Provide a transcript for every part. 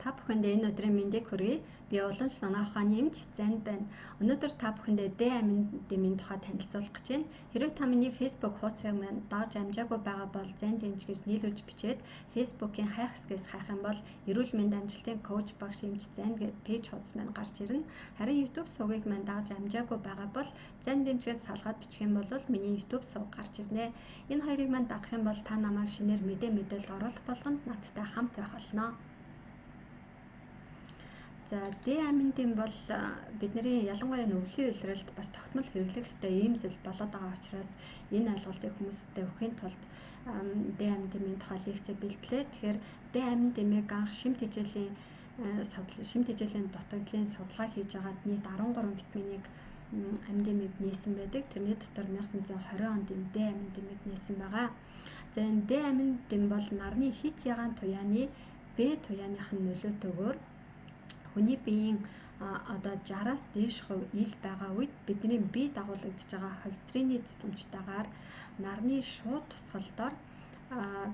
Та бүхэндээ энэ өдрийн мэндийг хүргэе. Би уламж санаа ухааны эмч Занд байна. Өнөөдөр та бүхэндээ Д амин дэмийн тухай танилцуулах гэж байна. Хэрвээ та миний Facebook хуудсыг маань дагж амжаагүй байгаа бол Занд эмч гэж нийлүүлж бичээд Facebook-ийн хайх хэсгээс хайх юм бол эрүүл мэндийн амжилтын коуч багш эмч Занд гэдэг пэйж хуудас маань гарч ирнэ. Харин YouTube сувгийг маань дагж амжаагүй байгаа бол Занд эмчгээс салгаад бичих юм бол миний YouTube сувг гарч ирнэ. Энэ хоёрыг маань дагах юм бол та намайг шинээр мэдээлэл оруулах болгонд надтай хамт байх болно. За Д аминдын бол бидний ялангуяа өвлийн улиралд бас тогтмол хэрэглэх ёстой ийм зүйл болоод байгаа учраас энэ ойлголтыг хүмүүстэй өгөхийн тулд Д аминдын тухай лекцээ бэлтлээ. Тэгэхээр Д аминдыг анх шимт хичээлийн дутагдлын судалгаа хийж байгаад нийт 13 витаминыг аминдимид нээсэн байдаг. Тэрний дотор 1920 онд энэ Д аминдимид нээсэн байгаа. За энэ Д аминдим бол нарны хит ягаан туяаны Б туяаныхын нөлөөтэйгээр хүний биеийн 60-аас дээш хувь ил байгаа үед бидний бие дагуулгадж байгаа холестерины тусламжтайгаар нарны шууд тусгалдаар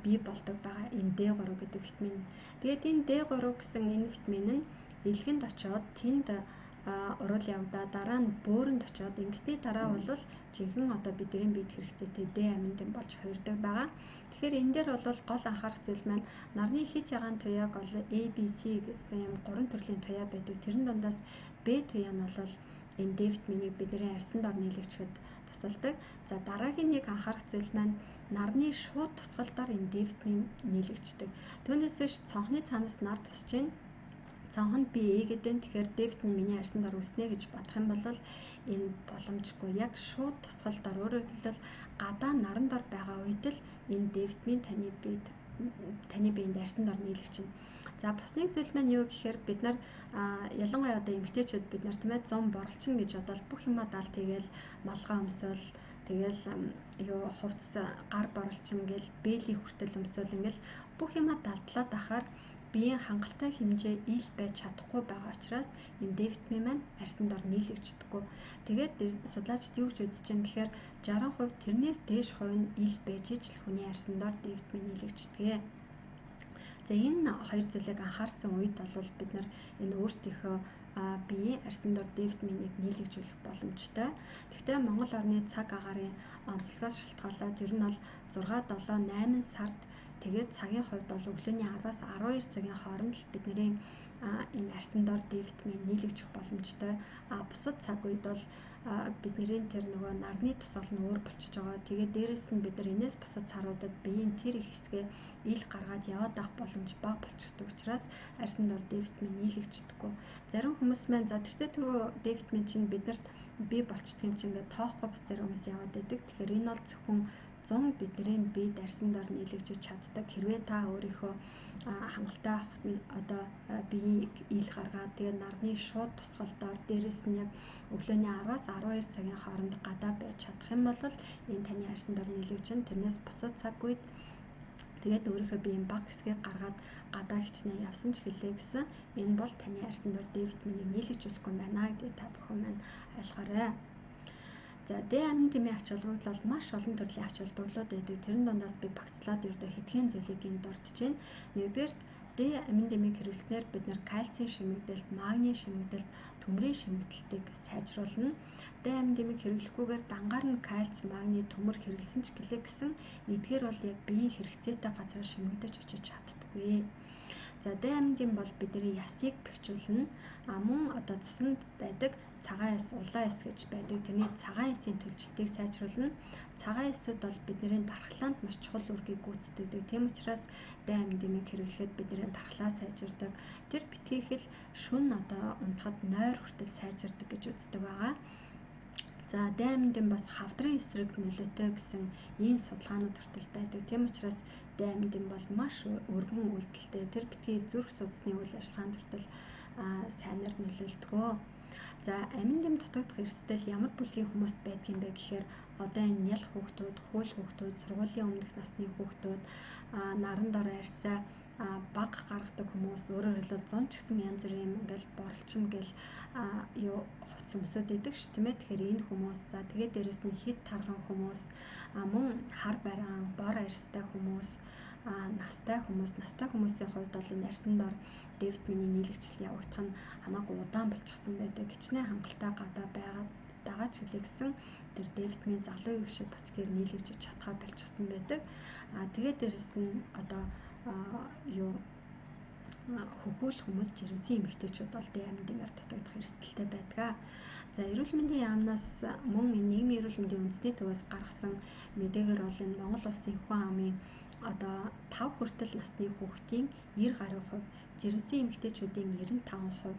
бий болдог байгаа энэ D3 гэдэг витамин. Тэгээд энэ D3 гэсэн энэ витамин нь илгэнд очоод тэнд урал явагдаад дараа нь бөөрөнд очоод ингэсний дараа бол жинхэнэ бидний биед хэрэгцээтэй Д аминдин болж хуурдаг байгаа. Тэгэхээр энэ дээр бол гол анхаарах зүйл маань нарны хит ягаан туяаг бол A, B, C гэсэн юм 3 төрлийн туяа байдаг. Тэрэн дундаас B туяа нь бол энэ D витаминыг бидний арьсан дор нийлэгчэхэд тусалдаг. За дараагийн нэг анхаарах зүйл маань нарны шууд тусгалдаар энэ D витамин нийлэгчдэг. Түүнээс биш цонхны цаанаас нар тусч байна. Цонхонд би A гэдэг нь тэгэхээр D витамин миний арьсан дор үснэ гэж бодох юм бол энэ боломжгүй. Яг шууд тусгалдаар өөрөөр хэлбэл гадаа наран дор байгаа үед л энэ D витамин таны биед арьсан дор нийлэгчнэ. За бас нэг зүйл маань юу гэхээр бид нар ялангуяа эмэгтэйчүүд бид нар тийм ээ 100 борлчин гэж бодоод бүх юмаа даалт хийгээл малгай өмсөөл тэгэл хувцс гар борлчин гэл бээлийн хүртэл өмсөөл ингээл бүх юмаа далдлаад ахаар биеийн хангалттай хэмжээ ил байж чадахгүй байгаа учраас энэ D витамин маань арьсан дор нийлэгчдэггүй. Тэгээд судлаачид юу гэж үзэж байгаа гэхээр 60% тэрнээс дээш хувь нь ил байж ижил хүний арьсан дор D витамин нийлэгчдэг. За энэ хоёр зүйлийг анхаарсан үед бол бид нар энэ өөрсдийнхөө биеийн арьсан дор D витаминыг нийлэгжүүлэх боломжтой. Гэхдээ Монгол орны цаг агаарын онцлогоос шалтгаалаад ер нь бол 6, 7, 8 сард тэгээд цагийн хувьд бол өглөөний 10-аас 12 цагийн хооронд л бидний энэ арьсан дор D витамин нийлэгжих боломжтой. Бусад цаг үед бол бидний тэр нөгөө нарны тусгал нь өөр болчихж байгаа. Тэгээд дээрэс нь бид нар энэс бусад саруудад биеийн тэр их хэсгээ ил гаргаад яваад авах боломж бага болчихдог учраас арьсан дор D витамин нийлэгждэггүй. Зарим хүмүүс маань за тэртээ D витамин чинь биднэрт бий болчихдог юм чинь ингээд тоохгүй бас зарим хүмүүс яваад байдаг. Тэгэхээр энэ бол зөвхөн 100 бидний биед арьсан дор нийлэгжиж чаддаг. Хэрвээ та өөрийнхөө хангалттай авахт биеийг ил гаргаад тэгээд нарны шууд тусгалдаар дээрэс нь яг өглөөний 10-аас 12 цагийн хооронд гадаа байж чадах юм бол энэ таны арьсан дор нийлэгжин. Тэрнээс бусад цаг үед тэгээд өөрийнхөө биеийн бага хэсгийг гаргаад гадаа хичнээн явсан ч гэлээ гэсэн энэ бол таны арьсан дор D витаминыг нийлэгжүүлэхгүй байна гэдгийг та бүхэн маань ойлгоорой. За Д аминдимийн ач холбогдол бол маш олон төрлийн ач холбогдлууд байдаг. Тэрэн дундаас би багцлаад ердөө хэдхэн зүйлийг энд дурдж байна. Нэгдүгээр Д аминдимийг хэрэглэснээр бид нар кальцийн шимэгдэлт, магний шимэгдэлт, төмрийн шимэгдэлтийг сайжруулна. Д аминдимийг хэрэглэхгүйгээр дангаар нь кальц, магний, төмөр хэрэглэсэн ч гэлээ гэсэн эдгээр бол яг биеийн хэрэгцээтэй газар шимэгдэж очиж чаддаггүй. За Д аминдим бол бидний ясыг бэхжүүлнэ. Мөн цуснд байдаг цагаан яс, улаан яс гэж байдаг. Тэрний цагаан ясын төлжилтийг сайжруулна. Цагаан ясууд бол бидний дархлаанд маш чухал үүргийг гүйцэтгэдэг. Тийм учраас Д аминдимийг хэрэглэхэд бидний дархлаа сайжирдаг. Тэр битгий хэл шүн унтахад нойр хүртэл сайжирдаг гэж үздэг байгаа. За Д аминдим бас хавдрын эсрэг нөлөөтэй гэсэн ийм судалгаанууд хүртэл байдаг. Тийм учраас Д аминдим бол маш өргөн үйлдэлтэй. Тэр битгий зүрх судасны үйл ажиллагаанд хүртэл сайнаар нөлөөлдөг. За аминдим дутагдах эрсдэл ямар бүлгийн хүмүүст байдгийм бэ гэхээр энэ нял хүүхдүүд, хөл хүүхдүүд, сургуулийн өмнөх насны хүүхдүүд, наран дор арьсаа бага гаргадаг хүмүүс, өөрөөр хэлбэл 100 ч гэсэн янз бүрийн ингээл борлчин гэл хувцас өмсөд идэг ш тийм ээ. Тэгэхээр энэ хүмүүс за тэгээд дээрэс нь хит тарган хүмүүс, мөн хар бариан, бор арьстай хүмүүс, настай хүмүүсийн хувьд бол энэ арьсан дор D витамины нийлэгчл явагдах нь хамаагүй удаан болчихсон байдаг. Хичнээн хангалттай гадаа байгаад байгаа ч гэлээ гэсэн тэр D витамин залуу их шиг бас ихээр нийлэгдэж чадхаа болчихсон байдаг. Тэгээд дээрэс нь одоо юу хөвгүүл хүмүүс жирэмсэн эмэгтэйчүүд бол D аминдимаар дутагдах эрсдэлтэй байдаг. За эрүүл мэндийн яамнаас мөн нийгмийн эрүүл мэндийн үндэсний төвөөс гаргасан мэдээгээр бол энэ Монгол улсын хүн амын одоо 5 хүртэл насны хүүхдийн 90 гаруй хувь, жирэмсэн эмэгтэйчүүдийн 95%,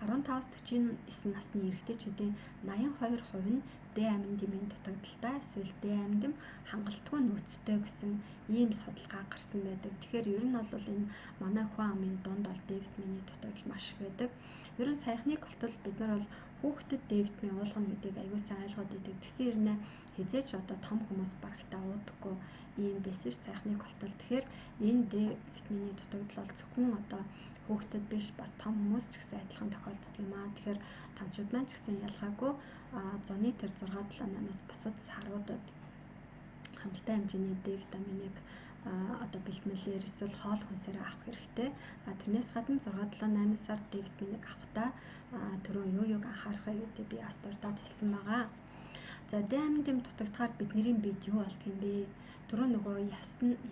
15-аас 49 насны эрэгтэйчүүдийн 82% нь D аминдимын дутагдaltaй эсвэл D аминдим хангалтгүй нөөцтэй гэсэн ийм судалгаа гарсан байдаг. Тэгэхээр ер нь бол энэ манай хүн амын дунд бол D витамины дутагдал маш их байдаг. Ер нь саяхныг болтол бид нар бол хүүхдэд D витамин уулгана гэдгийг аягүй сайн ойлгоод идэг. Тэгсэн хэрнээ хизээч одоо том хүмүүс барагтаа уудаггүй ийм байсан ш сайхныг болтол. Тэгэхээр энэ D витамины дутагдал бол зөвхөн одоо хүүхдэд биш бас том хүмүүс ч гэсэн адилхан тохиолддог юм аа. Тэгэхээр томчууд маань ч гэсэн ялгаагүй зуны тэр 6-7-8-аас бусад саруудад хамттай хэмжээний D витаминыг одоо бэлтмэлээр эсвэл хоол хүнсээр авах хэрэгтэй. Тэрнээс гадна 6-7-8 сар D витаминыг авахдаа түрүүн юуг анхаарах вэ гэдэг би бас дурдаад хэлсэн байгаа. За D аминдим дутагдахаар бидний биед юу болдго юм бэ? Түрүү нөгөө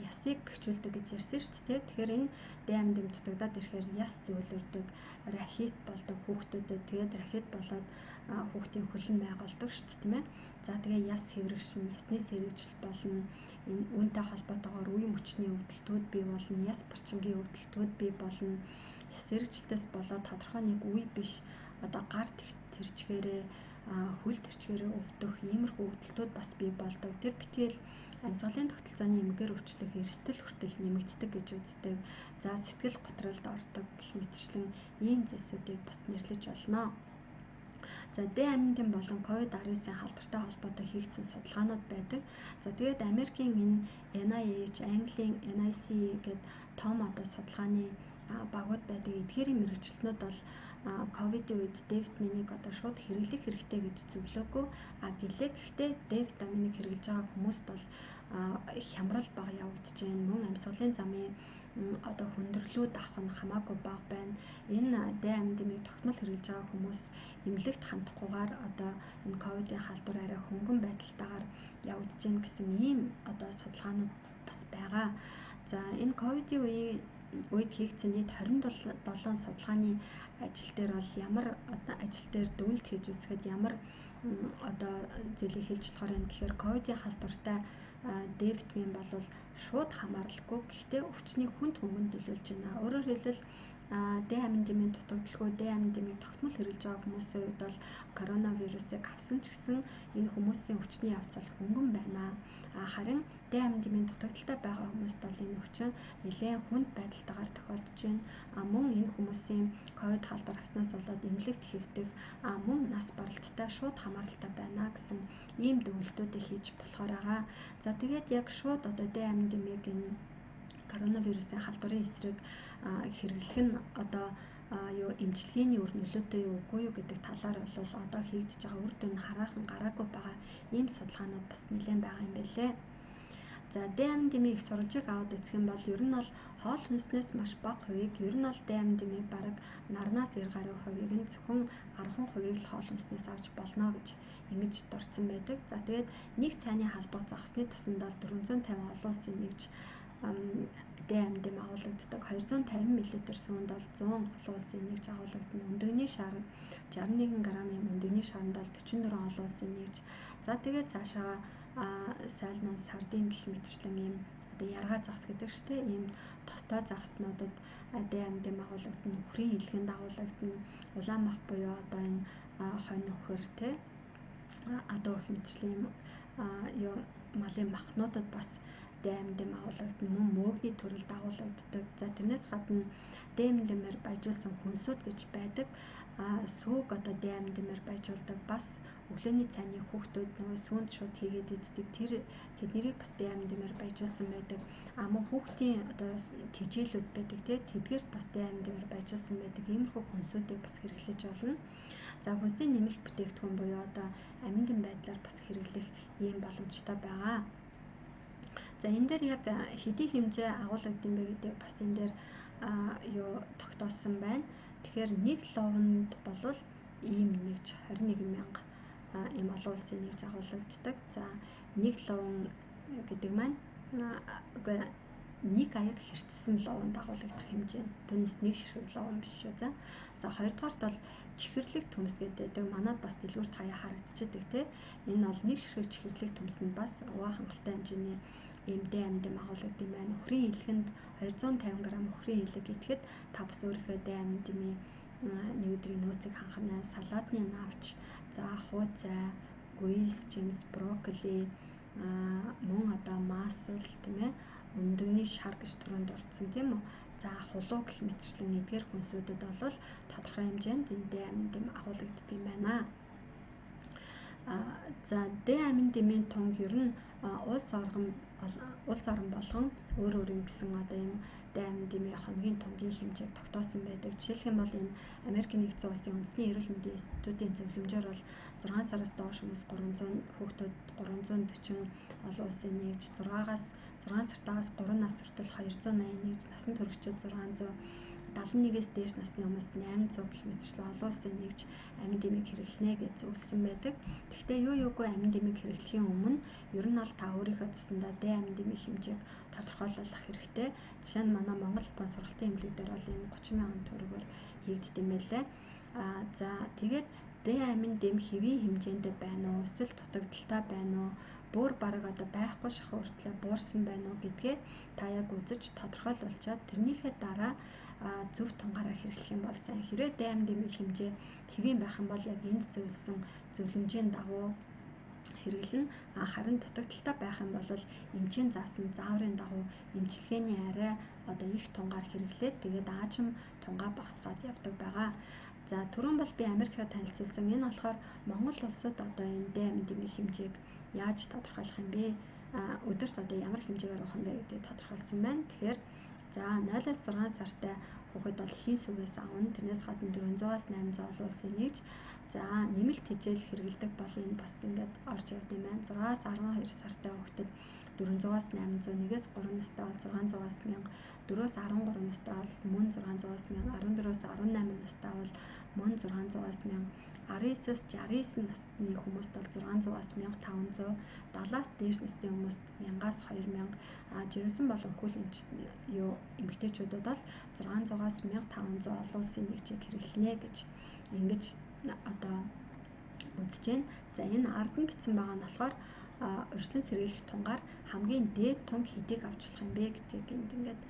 ясыг бэхжүүлдэг гэж ярьсан шүү дээ. Тэгэхээр энэ D аминдим дутагдаад ирэхээр яс зөвлөрдөг, рахит болдог хүүхдүүдэд. Тэгээд рахит болоод хүүхдийн хөлн май голдог шүү дээ, тийм ээ. За тэгээ яс хэврэгшин, ясны сэргэжил болно. Энэ үүнтэй холбоотойгоор үе мөчний өвдөлтүүд бий болно, яс булчингийн өвдөлтүүд бий болно. Яс сэргэжлээс болоод тодорхой нэг үе биш одоо гар тэрчгээрээ хөл төрчгөрөө өвдөх иймэрхүү өвдөлтүүд бас бий болдог. Тэр битгэл амьсгалын тогтолцооны эмгээр өвчлөх эрсдэл хүртэл нэмэгддэг гэж үздэг. За сэтгэл готролд ордог гэх мэтчлэн ийм зүйлсүүдийг бас нэрлэж болно. За D аминдим болон COVID-19-ийн халдвартай холбоотой хийгдсэн судалгаанууд байдаг. За тэгээд Америкийн энэ NIH, Английн NICE гэдэг том одоо судалгааны багууд байдаг. Эдгээрийн мэргэжилтнүүд бол ковидын үед D витаминыг одоо шууд хэрэглэх хэрэгтэй гэж зөвлөөгүй. Гэлээ гэхдээ D витаминыг хэрэглэж байгаа хүмүүст бол хямрал бага явагдаж байна. Мөн амьсгалын замын одоо хүндрэлүүд авах нь хамаагүй бага байна. Энэ D аминдимыг тогтмол хэрэглэж байгаа хүмүүс эмнэлэгт хандахгүйгээр одоо энэ ковидын халдвар арай хөнгөн байдалтайгаар явагдаж байна гэсэн ийм одоо судалгаанууд бас байгаа. За энэ ковидын үед хийгдсэн нийт 27 судалгааны ажил дээр бол ямар одоо ажил дээр дүгнэлт хийж үзэхэд ямар одоо зүйлийг хэлж болохоор юм гэхээр ковидын халдвартай D витамин бол шууд хамааралгүй гэхдээ өвчний хүнд хөнгөнд нөлөөлж байна. Өөрөөр хэлбэл D аминдимын дутагдaltaгүй D аминдимыг тогтмол хэрэглэж байгаа хүмүүсийн хувьд бол коронавирусыг авсан ч гэсэн энэ хүмүүсийн өвчний явц хөнгөн байна. Харин D аминдимын дутагдaltaй байгаа хүмүүст бол энэ өвчин нэлээд хүнд байдалтайгаар тохиолдож байна. Мөн энэ хүмүүсийн ковид халдвар авснаас болоод эмнэлэгт хэвдэх мөн нас баралттай шууд хамааралтай байна гэсэн ийм дүгнэлтүүдийг хийж болохоор байгаа. За тэгээд яг шууд одоо D аминдимыг энэ коронавирусын халдварын эсрэг хэрэглэх нь одоо эмчилгээний үр нөлөөтэй юу үгүй юу гэдэг талаар бол одоо хийгдэж байгаа үр дүн хараахан гараагүй байгаа ийм судалгаанууд бас нэлээд байгаа юм байлээ. За D аминдимын их сурвалжийг аваад үзэх юм бол ер нь бол хоол хүнснээс маш бага хувийг ер нь бол D аминдимыг бараг нарнаас 90 гаруй хувийг нь зөвхөн 10% л хоол хүнснээс авч болно гэж ингэж дурдсан байдаг. За тэгээд нэг цайны халбаг загасны тусанд бол 450 олон улсын нэгж D аминдим агуулгаддаг. 250 мл сүүнд бол 100 олон улсын нэгж агуулгадна. Өндөгний шар 61 грамын өндөгний шаранд бол 44 олон улсын нэгж. За тэгээд цаашаа сальмон, сардин гэх мэтчлэн ийм одоо яргаа загас гэдэг штеп ийм тостой загаснуудад D аминдим агуулгадна. Үхрийн илгэнд агуулгадна. Улаан мах буюу одоо энэ хонь нөхөр те одоо гэх мэтчлэн юм малын махнуудад бас D аминдим агуулгадна. Мөн мөөгний төрөлд агуулгаддаг. За тэрнээс гадна D аминдимээр баяжуулсан хүнсүүд гэж байдаг. Сүүг одоо D аминдимээр баяжуулдаг. Бас өглөөний цайны хүүхдүүд нөгөө сүүнд шууд хийгээд иддэг. Тэднийг бас D аминдимээр баяжуулсан байдаг. Мөн хүүхдийн одоо тэжээлүүд байдаг те тэдгээрт бас D аминдимээр баяжуулсан байдаг. Иймэрхүү хүнсүүдийг бас хэрэглэж болно. За хүнсийн нэмэлт бүтээгдэхүүн буюу одоо аминдим байдлаар бас хэрэглэх ийм боломжтой байгаа. За энэ дээр яг хэдий хэмжээ агуулгадсан бэ гэдэг бас энэ дээр тогтоосон байна. Тэгэхээр нэг ловонд болвол ийм нэгж 21,000 ийм олон улсын нэгж агуулгаддаг. За нэг ловон гэдэг маань үгүй нэг аяг хэрчсэн ловонд агуулгадах хэмжээ. Түүнээс нэг ширхэг ловон биш шүү. За хоёрдугаарт бол чихэрлэг төмс гэдэг. Манайд бас дэлгүүрт хаяа харагдчихдаг те. Энэ бол нэг ширхэг чихэрлэг төмс нь бас уваа хангалттай хэмжээний ийм даймд агуулгад юм байна. Өхрийн илгэнд 250 г өхрийн илэг идэхэд та бас өөрийнхөө даймд дэмий нэг өдрийн нөөцийг хангана. Салаадны навч, за хууцай, гуйлс, жимс, брокколи, мөн одоо масл тийм ээ, өндөгний шар гэж түрүүнд дурдсан тийм үү. За хулуу гэх мэтчлэн эдгээр хүнсүүдэд бол тодорхой хэмжээнд энэ даймд агуулгаддаг юм байна. За амин дэмийн тунг ер нь улс орон болгон өөр өөрийн гэсэн одоо ийм амин дэмийн хоногийн тунгийн хэмжээг тогтоосон байдаг. Жишээлх юм бол энэ Америкийн нэгдсэн улсын үндэсний эрүүл мэндийн институтийн зөвлөмжөөр бол 6 сараас доош хүмүүс 300 хүүхдүүд 340 олон улсын нэгж 6 сартаас 3 нас хүртэл 281, насан туршид 671-ээс дээш насны хүмүүс 800 гэх мэтчлэн олон улсын нэгж амин дэмийг хэрэглэнэ гэж зөвлөсөн байдаг. Гэхдээ юугүй амин дэмийг хэрэглэхийн өмнө ер нь бол та өөрийнхөө цусндаа Д амин дэмийн хэмжээг тодорхойлох хэрэгтэй. Жишээ нь манай Монгол Япон сургалтын эмнэлэг дээр бол энэ 30,000 төгрөгөөр хийгддэг юм байлээ. За тэгээд Д амин дэм хэвийн хэмжээндээ байна уу? Эсвэл дутагдaltaй байна уу? Бүр бараг одоо байхгүй шахуу хүртлээр буурсан байна уу гэдгээ та яг үзэж тодорхойлуулчаад тэрнийхээ дараа зөв тунгаараа хэрэглэх юм бол сайн. Хэрвээ Д амин дэмийн хэмжээ хэвийн байх юм бол яг энд зөвлөсөн зөвлөмжийн дагуу хэрэглэн, харин дутагдaltaй байх юм бол эмчийн заасан зааврын дагуу эмчилгээний арай одоо их тунгаар хэрэглээд тэгээд аажим тунгаа багасгаад явдаг байгаа. За түрүүн бол би Америкт танилцуулсан. Энэ болохоор Монгол улсад одоо энэ Д амин дэмийн хэмжээг яаж тодорхойлох юм бэ? Өдөрт одоо ямар хэмжээгээр уух юм бэ гэдгийг тодорхойлсон байна. Тэгэхээр за 0-6 сартай хүүхэд бол эхийн сүгээс авна. Тэрнээс гадна 400-аас 800 олон улсын нэгж. За нэмэлт хичээл хэрэгэлдэг бол энэ бас ингээд орж явд юм байна. 6-аас 12 сартай хүүхдэд 400-аас 800, 1-ээс 3 настай бол 600-аас 1000, 4-өөс 13 настай бол мөн 600-аас 1000, 14-өөс 18 настай бол мөн 600-аас 1000, 19-өөс 69 насны хүмүүст бол 600-аас 1500, 70-аас дээш насны хүмүүст 1000-аас 2000, жирэмсэн болон хөл эмэгтэйчүүдэд бол 600-аас 1500 олон улсын нэгжийг хэрэглэнэ гэж ингэж одоо үзэж байна. За энэ ард нь бичсэн байгаа нь болохоор урьдчилан сэргийлэх тунгаар хамгийн дээд тунг хэдийг авч болох юм бэ гэдгийг ингээд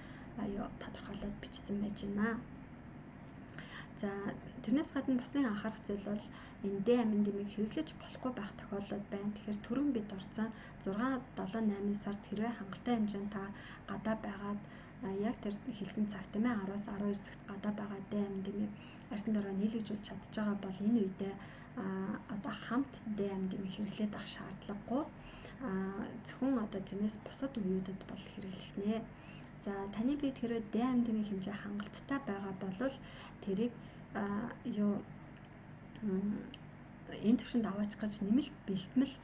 тодорхойлоод бичсэн байж байна. За тэрнээс гадна бас нэг анхаарах зүйл бол энэ Д амин дэмийг хэрэглэж болохгүй байх тохиолдол байна. Тэгэхээр түрүүн бид дурдсан 6, 7, 8 сард хэрвээ хангалттай хэмжээнд та гадаа байгаад яг тэр хэлсэн цаг тийм ээ 10-аас 12 цагт гадаа байгаа Д амин дэмийг арьсан дорой нийлэгжүүлж чадж байгаа бол энэ үедээ одоо хамт Д амин дэмийг хэрэглээд авах шаардлагагүй. Зөвхөн одоо тэрнээс бусад үеүүдэд бол хэрэглэх нэ. За таны биед хэрвээ Д амин дэмийн хэмжээ хангалттай байгаа бол тэрийг энэ төвшөнд аваач гэж нэмэлт бэлтгэл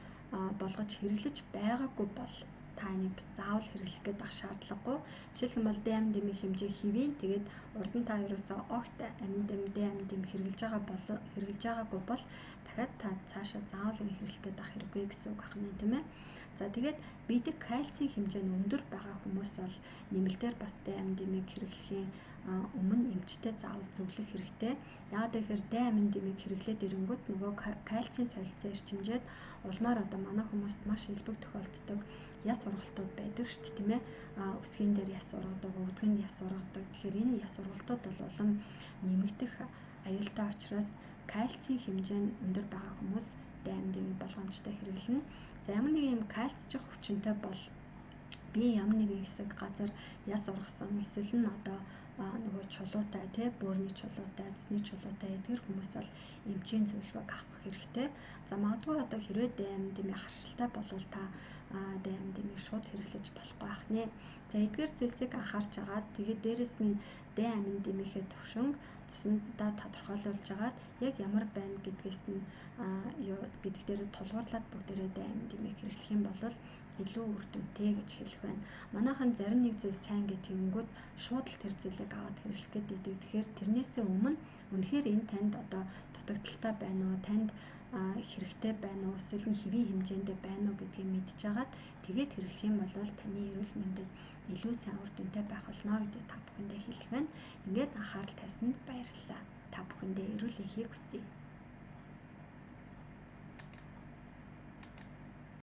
болгож хэрэглэж байгаагүй бол та энийг бас заавал хэрэглэх гээд ах шаардлагагүй. Жишээлх юм бол Д амин дэмийн хэмжээ хэвийн тэгээд урд нь та ерөөсөө огт амин дэм Д амин дэм хэрэглэж байгаагүй бол дахиад та цаашаа заавал хэрэглэх гээд ах хэрэггүй гэсэн үг байна тийм ээ. За тэгээд бидэг кальцийн хэмжээ нь өндөр байгаа хүмүүс бол нэмэлтээр бас Д амин дэмийг хэрэглэхийн өмнө эмчтэй заавал зөвлөх хэрэгтэй. Яагаад гэхээр Д амин дэмийг хэрэглээд ирэнгүүт нөгөө кальцийн солилцоо эрчимжээд улмаар одоо манай хүмүүст маш илбэг тохиолддог яс ургалтууд байдаг шүү дээ тийм ээ. Өсгийн дээр яс ургадаг, өвдгөнд яс ургадаг. Тэгэхээр энэ яс ургалтууд бол улам нэмэгдэх аюултай учраас кальцийн хэмжээ нь өндөр байгаа хүмүүс Д амин дэмийг болгоомжтой хэрэглэнэ. За ямар нэг юм кальцчих өвчнөд бол би ямар нэгэн хэсэг газар яс ургасан эсвэл нь одоо нөгөө чулуутай тий бөөрийн чулуутай, цэсний чулуутай эдгээр хүмүүс бол эмчийн зөвлөгөөг авах хэрэгтэй. За магадгүй одоо хэрвээ Д амин дэмийн харшилтай болвол та Д амин дэмийг шууд хэрэглэж болохгүй байх нэ. За эдгээр зүйлсийг анхаарч агаад тэгээд дээрэс нь Д амин дэмийнхээ төвшинг цусндаа тодорхойлуулж агаад яг ямар байна гэдгээс нь гэдэг дээр тулгуурлаад бүгдээрээ Д амин дэмийг хэрэглэх юм бол илүү үр дүнтэй гэж хэлэх байна. Манайхан зарим нэг зүйл сайн гэтгэнгүүт шууд л тэр зүйлийг аваад хэрэглэх гээд идэг. Тэгэхээр тэрнээсээ өмнө үнэхээр энэ танд одоо дутагдaltaй байна уу, танд хэрэгтэй байна уу, эсвэл нь хэвийн хэмжээндээ байна уу гэдгийг мэдчихагаад тэгээд хэрэглэх юм бол таны эрүүл мэндэд илүү сайн үр дүнтэй байх болно гэдэг та бүхэндээ хэлэх байна. Ингээд анхаарал тавьсанд баярлалаа. Та бүхэндээ эрүүл энхийг хүсье.